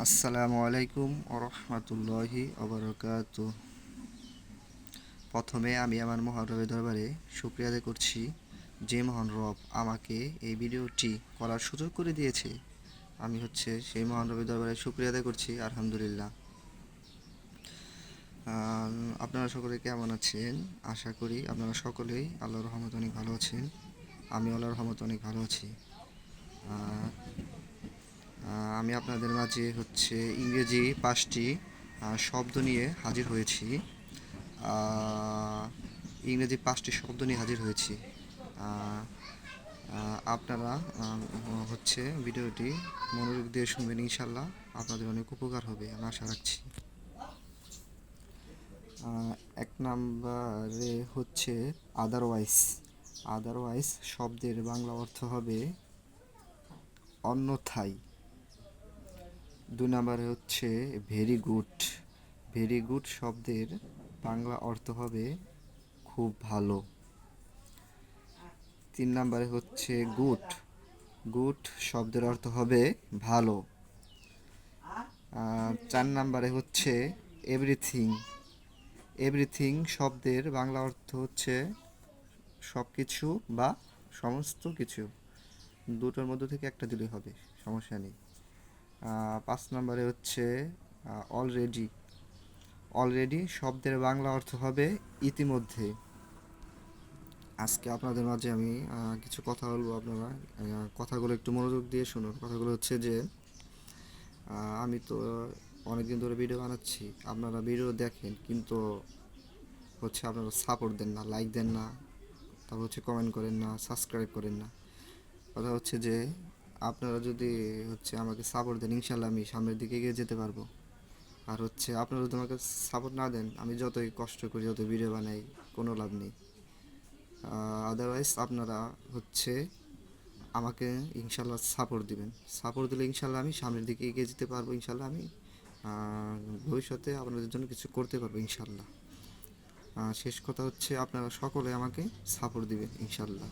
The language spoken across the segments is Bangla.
আসসালামু আলাইকুম ওরহমাতুল্লাহি ওবারাকাতু। প্রথমে আমি আমার মহান রবের দরবারে শুকরিয়া আদায় করছি, যে মহান রব আমাকে এই ভিডিওটি করার সুযোগ করে দিয়েছে। আমি সেই মহান রবের দরবারে শুকরিয়া আদায় করছি, আলহামদুলিল্লাহ। আপনারা সকলে কেমন আছেন? আশা করি আপনারা সকলেই আল্লাহর রহমতে অনেক ভালো আছেন। আমি আল্লাহর রহমতে অনেক ভালো আছি। আমি আপনাদের মাঝে ইংরেজি 5টি শব্দ নিয়ে হাজির হয়েছি। ইংরেজি 5টি শব্দ নিয়ে হাজির হয়েছি। আপনারা ভিডিওটি মনোযোগ দিয়ে শুনবেন, ইনশাল্লাহ আপনাদের অনেক উপকার হবে, আমি আশা রাখছি। 1 নম্বরে আদারওয়াইজ। আদারওয়াইজ শব্দের বাংলা অর্থ হবে অন্যথায়। 2 নম্বরে ভেরি গুড। ভেরি গুড শব্দের বাংলা অর্থ হবে খুব ভালো। 3 নম্বরে গুড। গুড শব্দের অর্থ হবে ভালো। 4 নম্বরে এভরিথিং। এভরিথিং শব্দের বাংলা অর্থ সব কিছু বা সমস্ত কিছু। দুটোর মধ্যে থেকে একটা দিলেই হবে, সমস্যা নেই। 5 নম্বরে অলরেডি। অলরেডি শব্দের বাংলা অর্থ হবে ইতিমধ্যে। আজকে আপনাদের মাঝে আমি কিছু কথা বলবো, আপনারা কথাগুলো একটু মনোযোগ দিয়ে শুনুন। কথাগুলো যে আমি তো অনেকদিন ধরে ভিডিও বানাচ্ছি, আপনারা ভিডিও দেখেন, কিন্তু আপনারা সাপোর্ট দেন না, লাইক দেন না, তারপর কমেন্ট করেন না, সাবস্ক্রাইব করেন না। কথা যে আপনারা যদি আমাকে সাপোর্ট দেন, ইনশাল্লাহ আমি সামনের দিকে এগিয়ে যেতে পারবো। আর আপনারা যদি আমাকে সাপোর্ট না দেন, আমি যতই কষ্ট করি, যত ভিডিও বানাই, কোনো লাভ নেই। আদারওয়াইজ আপনারা আমাকে ইনশাল্লাহ সাপোর্ট দিবেন। সাপোর্ট দিলে ইনশাল্লাহ আমি সামনের দিকে এগিয়ে যেতে পারবো। ইনশাল্লাহ আমি ভবিষ্যতে আপনাদের জন্য কিছু করতে পারবো, ইনশাল্লাহ। শেষ কথা আপনারা সকলে আমাকে সাপোর্ট দিবেন, ইনশাল্লাহ।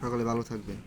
সকলে ভালো থাকবেন।